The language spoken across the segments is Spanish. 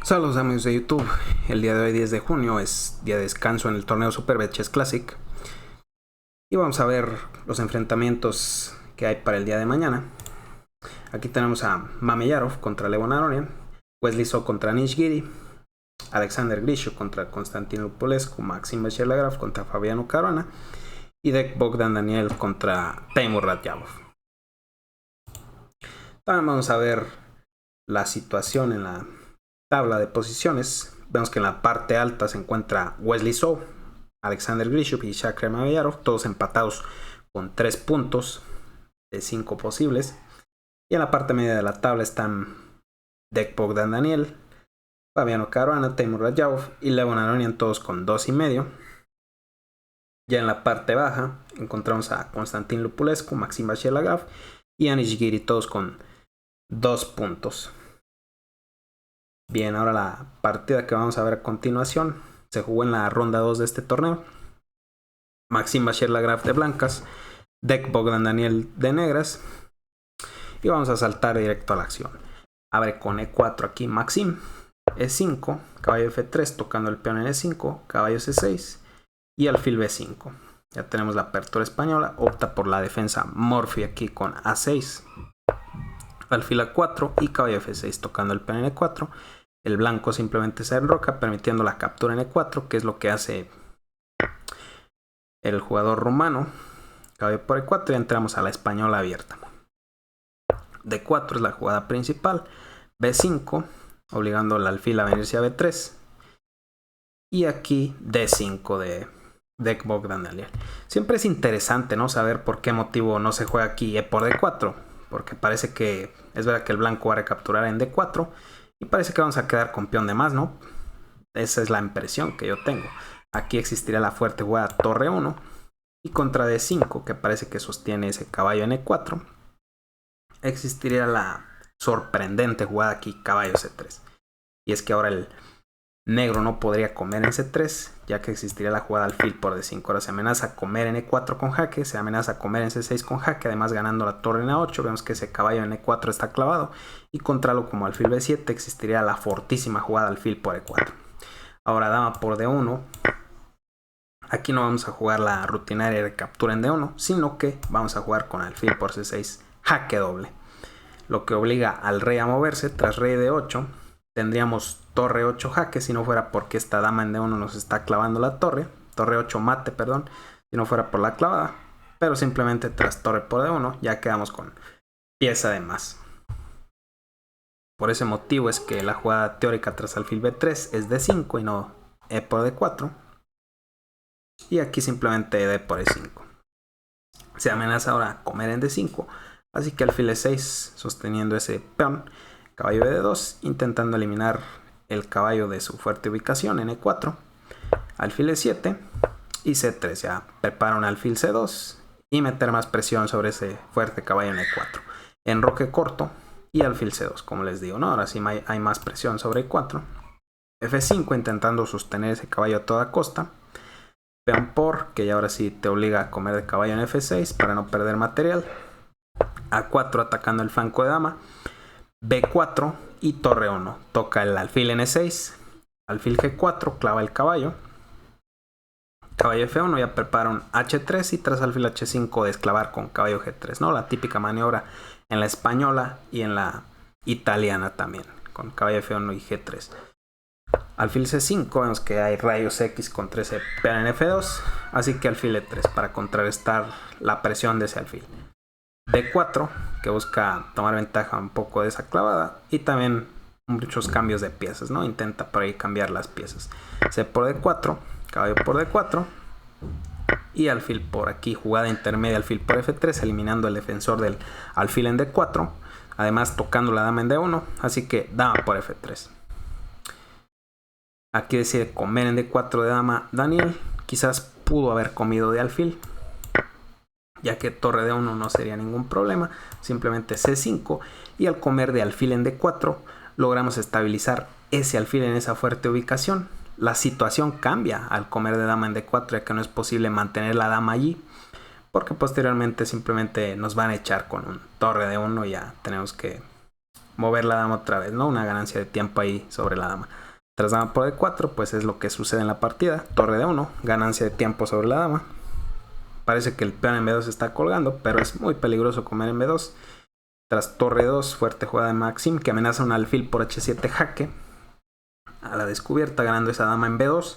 Saludos amigos de YouTube. El día de hoy, 10 de junio, es día de descanso en el torneo Superbet Chess Classic. Y vamos a ver los enfrentamientos que hay para el día de mañana. Aquí tenemos a Mameyarov contra Levon Aronian, Wesley So contra Anish Giri, Alexander Grishuk contra Konstantin Lupulescu, Maxim Bachelar contra Fabiano Caruana y Dek Bogdan Daniel contra Teimur Radjabov. También vamos a ver la situación en la tabla de posiciones. Vemos que en la parte alta se encuentra Wesley So, Alexander Grishuk y Shakhtar Mameyarov, todos empatados con 3 puntos de 5 posibles. Y en la parte media de la tabla están Dek Bogdan Daniel, Fabiano Caruana, Teimur Radjabov y Levon Aronian, todos con 2,5. Ya en la parte baja encontramos a Konstantin Lupulescu, Maxim Bachelar y Anish Giri, todos con 2 puntos. Bien, ahora la partida que vamos a ver a continuación se jugó en la ronda 2 de este torneo. Maxim Bachelar de blancas, Dek Bogdan Daniel de negras. Y vamos a saltar directo a la acción. Abre con E4 aquí Maxim, E5, caballo F3 tocando el peón en E5, caballo C6 y alfil B5. Ya tenemos la apertura española, opta por la defensa Morphy aquí con A6, alfil A4 y caballo F6 tocando el peón en E4. El blanco simplemente se enroca permitiendo la captura en E4, que es lo que hace el jugador rumano. Caballo por E4 y entramos a la española abierta. D4 es la jugada principal, B5 obligando al alfil a venirse a B3 y aquí D5 de Dek Bogdan Daniel. Siempre es interesante, ¿no?, saber por qué motivo no se juega aquí E por D4, porque parece que es verdad que el blanco va a recapturar en D4 y parece que vamos a quedar con peón de más, ¿no? Esa es la impresión que yo tengo. Aquí existiría la fuerte jugada torre 1 y contra D5, que parece que sostiene ese caballo en E4, existiría la sorprendente jugada aquí caballo C3. Y es que ahora el negro no podría comer en C3, ya que existiría la jugada alfil por D5. Ahora se amenaza a comer en E4 con jaque, se amenaza a comer en C6 con jaque, además ganando la torre en A8. Vemos que ese caballo en E4 está clavado y contra lo como alfil B7 existiría la fortísima jugada alfil por E4. Ahora dama por D1. Aquí no vamos a jugar la rutinaria de captura en D1, sino que vamos a jugar con alfil por C6 jaque doble, lo que obliga al rey a moverse. Tras rey D8 tendríamos torre 8 jaque, si no fuera porque esta dama en D1 nos está clavando la torre 8 mate, perdón, si no fuera por la clavada, pero simplemente tras torre por D1 ya quedamos con pieza de más. Por ese motivo es que la jugada teórica tras alfil B3 es D5 y no E por D4, y aquí simplemente D por E5. Se amenaza ahora a comer en D5, así que alfil E6 sosteniendo ese peón, caballo D2 intentando eliminar el caballo de su fuerte ubicación en E4, alfil E7 y C3. Ya prepara un alfil C2 y meter más presión sobre ese fuerte caballo en E4. Enroque corto y alfil C2, como les digo, ¿no? Ahora sí hay más presión sobre E4. F5 intentando sostener ese caballo a toda costa. Peón por, que ya ahora sí te obliga a comer de caballo en F6 para no perder material. A4 atacando el flanco de dama. B4 y torre 1. Toca el alfil en E6. Alfil G4, clava el caballo. Caballo F1, ya prepara un H3 y tras alfil H5 desclavar con caballo G3, ¿no? La típica maniobra en la española y en la italiana también, con caballo F1 y G3. Alfil C5, vemos que hay rayos X con 13 peón en F2, así que alfil E3 para contrarrestar la presión de ese alfil. D4, que busca tomar ventaja un poco de esa clavada, y también muchos cambios de piezas, ¿no? Intenta por ahí cambiar las piezas. C por D4, caballo por D4 y alfil por aquí, jugada intermedia alfil por F3, eliminando el defensor del alfil en D4, además tocando la dama en D1, así que dama por F3. Aquí decide comer en D4 de dama Daniel, quizás pudo haber comido de alfil, ya que torre D1 no sería ningún problema, simplemente C5, y al comer de alfil en D4 logramos estabilizar ese alfil en esa fuerte ubicación. La situación cambia al comer de dama en D4, ya que no es posible mantener la dama allí, porque posteriormente simplemente nos van a echar con un torre D1 y ya tenemos que mover la dama otra vez, ¿no? Una ganancia de tiempo ahí sobre la dama. Tras dama por D4, pues es lo que sucede en la partida. Torre D1, ganancia de tiempo sobre la dama. Parece que el peón en B2 está colgando, pero es muy peligroso comer en B2. Tras torre 2, fuerte jugada de Maxim que amenaza un alfil por H7 jaque. A la descubierta, ganando esa dama en B2.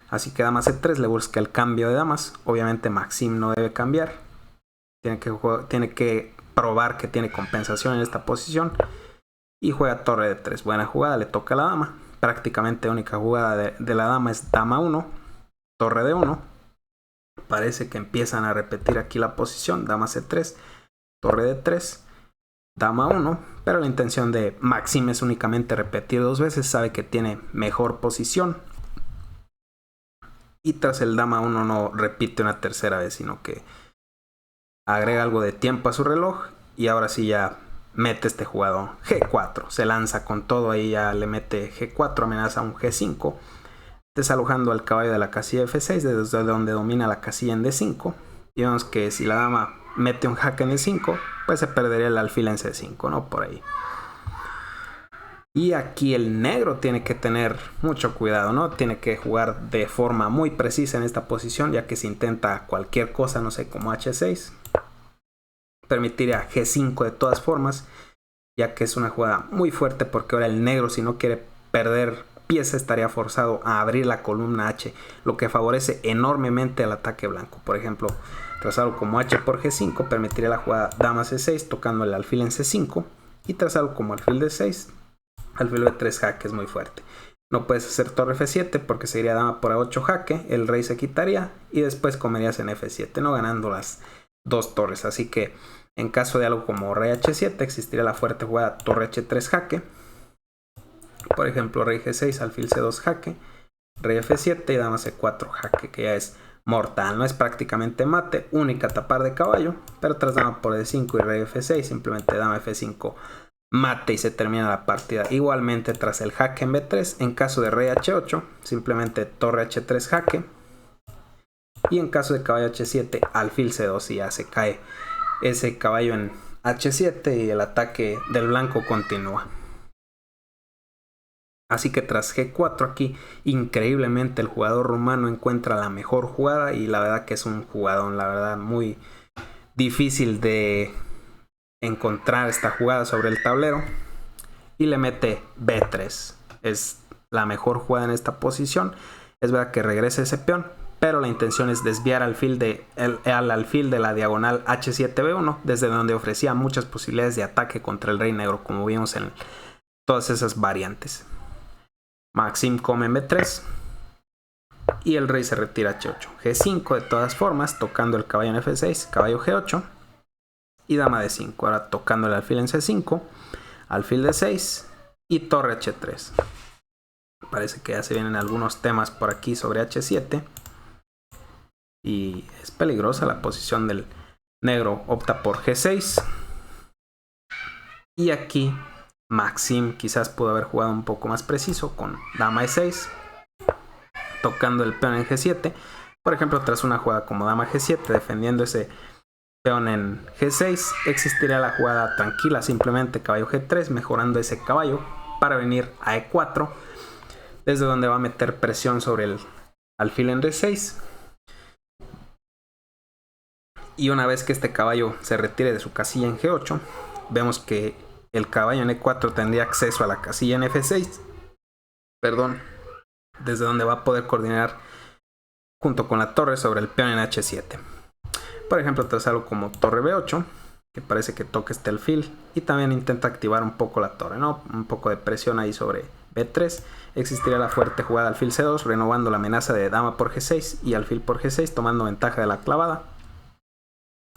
Así que dama C3 le busca el cambio de damas. Obviamente Maxim no debe cambiar. Tiene que probar que tiene compensación en esta posición. Y juega torre D3. Buena jugada, le toca a la dama. Prácticamente única jugada de la dama es dama 1. Torre D1. Parece que empiezan a repetir aquí la posición. Dama C3. Torre D3. Dama 1, pero la intención de Maxim es únicamente repetir 2 veces, sabe que tiene mejor posición. Y tras el dama 1 no repite una tercera vez, sino que agrega algo de tiempo a su reloj y ahora sí ya mete este jugador G4, se lanza con todo ahí, ya le mete G4, amenaza un G5, desalojando al caballo de la casilla F6 desde donde domina la casilla en D5. Y vemos que si la dama mete un jaque en E5, pues se perdería el alfil en C5, ¿no? Por ahí. Y aquí el negro tiene que tener mucho cuidado, ¿no? Tiene que jugar de forma muy precisa en esta posición, ya que si intenta cualquier cosa, no sé, como H6, permitiría G5 de todas formas, ya que es una jugada muy fuerte, porque ahora el negro, si no quiere perder pieza, estaría forzado a abrir la columna H, lo que favorece enormemente el ataque blanco. Por ejemplo, tras algo como H por G5 permitiría la jugada dama C6 tocando el alfil en C5, y tras algo como alfil D6, alfil B3 jaque es muy fuerte. No puedes hacer torre F7 porque sería dama por A8 jaque, el rey se quitaría y después comerías en F7, no ganando las dos torres. Así que en caso de algo como rey H7 existiría la fuerte jugada torre H3 jaque. Por ejemplo, rey G6, alfil C2 jaque, rey F7 y dama C4 jaque, que ya es mortal, no es prácticamente mate, única tapar de caballo, pero tras dama por D5 y rey F6, simplemente dama F5 mate y se termina la partida. Igualmente tras el jaque en B3, en caso de rey H8, simplemente torre H3 jaque, y en caso de caballo H7, alfil C2 y ya se cae ese caballo en H7 y el ataque del blanco continúa. Así que tras G4 aquí, increíblemente el jugador rumano encuentra la mejor jugada y la verdad que es un jugador, la verdad, muy difícil de encontrar esta jugada sobre el tablero. Y le mete B3. Es la mejor jugada en esta posición. Es verdad que regresa ese peón, pero la intención es desviar al alfil de la diagonal H7B1, desde donde ofrecía muchas posibilidades de ataque contra el rey negro, como vimos en todas esas variantes. Maxim come en B3 y el rey se retira H8. G5 de todas formas, tocando el caballo en F6, caballo G8 y dama D5. Ahora tocando el alfil en C5, alfil D6 y torre H3. Parece que ya se vienen algunos temas por aquí sobre H7 y es peligrosa la posición del negro. Opta por G6 y aquí Maxim quizás pudo haber jugado un poco más preciso con dama E6, tocando el peón en G7. Por ejemplo, tras una jugada como dama G7, defendiendo ese peón en G6, existiría la jugada tranquila, simplemente caballo G3, mejorando ese caballo para venir a E4, desde donde va a meter presión sobre el alfil en D6. Y una vez que este caballo se retire de su casilla en G8, vemos que el caballo en E4 tendría acceso a la casilla en F6, desde donde va a poder coordinar junto con la torre sobre el peón en H7. Por ejemplo, tras algo como torre B8, que parece que toca este alfil, y también intenta activar un poco la torre, ¿no? Un poco de presión ahí sobre B3. Existiría la fuerte jugada alfil C2, renovando la amenaza de dama por G6 y alfil por G6, tomando ventaja de la clavada.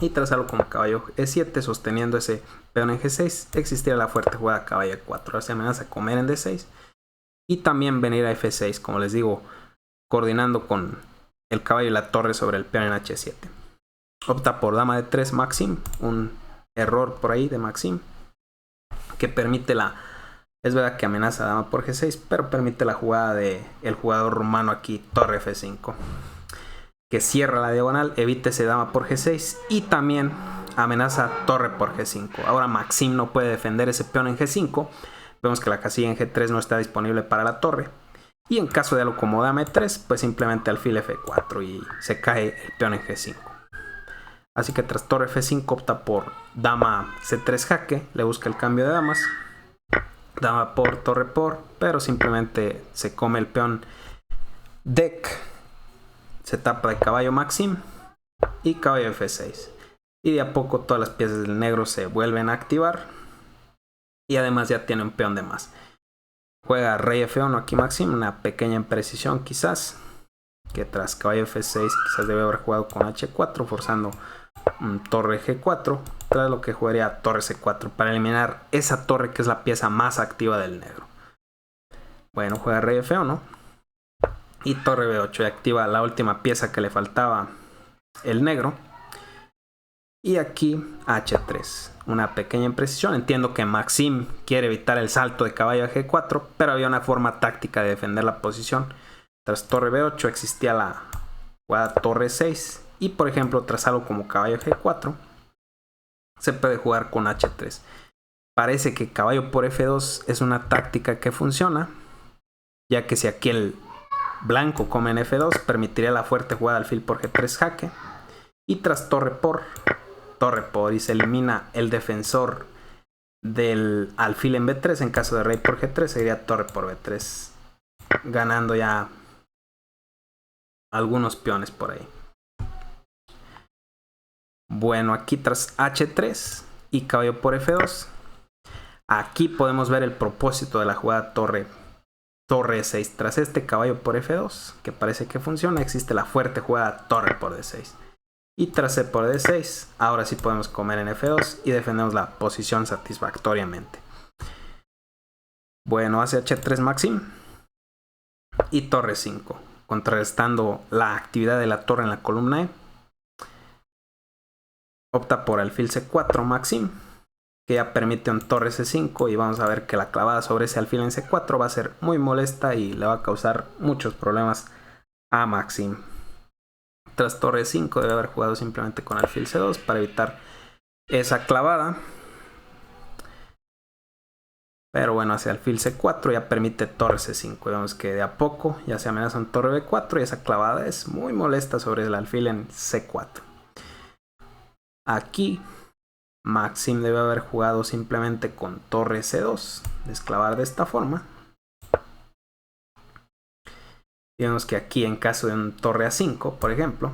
Y tras algo como caballo E7, sosteniendo ese peón en G6, existiría la fuerte jugada caballo E4. Ahora se amenaza comer en D6 y también venir a F6, como les digo, coordinando con el caballo y la torre sobre el peón en H7. Opta por dama D3 Maxim, un error por ahí de Maxim, que permite es verdad que amenaza dama por G6, pero permite la jugada del jugador rumano aquí, torre F5. Que cierra la diagonal, evita ese dama por G6 y también amenaza torre por G5. Ahora Maxim no puede defender ese peón en G5. Vemos que la casilla en G3 no está disponible para la torre. Y en caso de algo como dama E3, pues simplemente alfil F4 y se cae el peón en G5. Así que tras torre F5 opta por dama C3 jaque, le busca el cambio de damas. Dama por, torre por, pero simplemente se come el peón dec. Se tapa de caballo Maxim y caballo F6. Y de a poco todas las piezas del negro se vuelven a activar. Y además ya tiene un peón de más. Juega rey F1 aquí Maxim, una pequeña imprecisión quizás. Que tras caballo F6 quizás debe haber jugado con H4, forzando torre G4. Tras lo que jugaría torre C4 para eliminar esa torre que es la pieza más activa del negro. Bueno, juega rey F1 y torre B8 y activa la última pieza que le faltaba el negro. Y aquí H3, una pequeña imprecisión. Entiendo que Maxim quiere evitar el salto de caballo a G4, pero había una forma táctica de defender la posición. Tras torre B8 existía la jugada torre 6 y por ejemplo tras algo como caballo G4 se puede jugar con H3. Parece que caballo por F2 es una táctica que funciona, ya que si aquí el blanco come en F2 permitiría la fuerte jugada alfil por G3 jaque. Y tras torre por y se elimina el defensor del alfil en B3. En caso de rey por G3 sería torre por B3, ganando ya algunos peones por ahí. Bueno, aquí tras H3 y caballo por F2, aquí podemos ver el propósito de la jugada torre E6. Tras este caballo por F2, que parece que funciona, existe la fuerte jugada torre por D6. Y tras C por D6, ahora sí podemos comer en F2 y defendemos la posición satisfactoriamente. Bueno, hace H3 Maxim y torre 5, contrarrestando la actividad de la torre en la columna E. Opta por alfil C4 Maxim, que ya permite un torre C5 y vamos a ver que la clavada sobre ese alfil en C4 va a ser muy molesta y le va a causar muchos problemas a Maxim. Tras torre 5 debe haber jugado simplemente con alfil C2 para evitar esa clavada. Pero bueno, hacia alfil C4 ya permite torre C5. Vemos que de a poco ya se amenaza un torre B4 y esa clavada es muy molesta sobre el alfil en C4. Aquí Maxim debe haber jugado simplemente con torre C2, desclavar de esta forma. Vemos que aquí en caso de un torre A5, por ejemplo,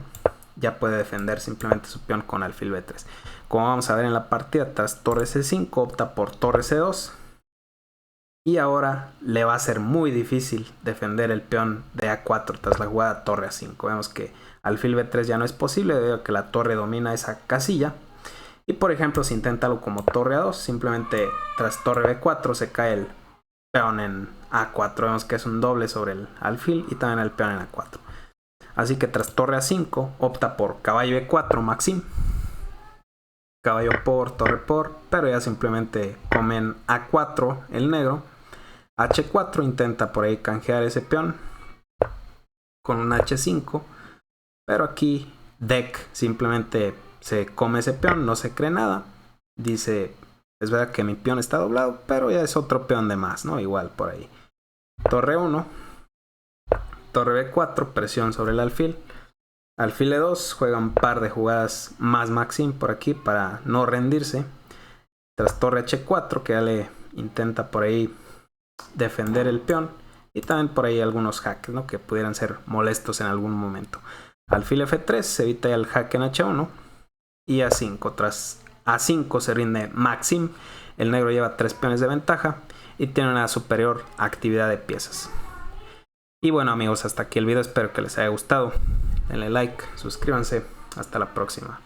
ya puede defender simplemente su peón con alfil B3. Como vamos a ver en la partida, tras torre C5 opta por torre C2. Y ahora le va a ser muy difícil defender el peón de A4 tras la jugada torre A5. Vemos que alfil B3 ya no es posible debido a que la torre domina esa casilla. Y por ejemplo, si intenta algo como torre A2, simplemente tras torre B4 se cae el peón en A4. Vemos que es un doble sobre el alfil y también el peón en A4. Así que tras torre A5 opta por caballo E4 Maxim. Caballo por, torre por, pero ya simplemente come en A4 el negro. H4 intenta por ahí canjear ese peón con un H5, pero aquí dec simplemente se come ese peón, no se cree nada. Dice, es verdad que mi peón está doblado, pero ya es otro peón de más, ¿no? Igual por ahí. Torre 1, torre B4, presión sobre el alfil. Alfil E2, juega un par de jugadas más Maxim por aquí para no rendirse. Tras torre H4, que ya le intenta por ahí defender el peón. Y también por ahí algunos jaques, ¿no? Que pudieran ser molestos en algún momento. Alfil F3, se evita ya el jaque en H1. Y A5, tras A5 se rinde Maxim. El negro lleva 3 peones de ventaja y tiene una superior actividad de piezas. Y bueno amigos, hasta aquí el video, espero que les haya gustado. Denle like, suscríbanse, hasta la próxima.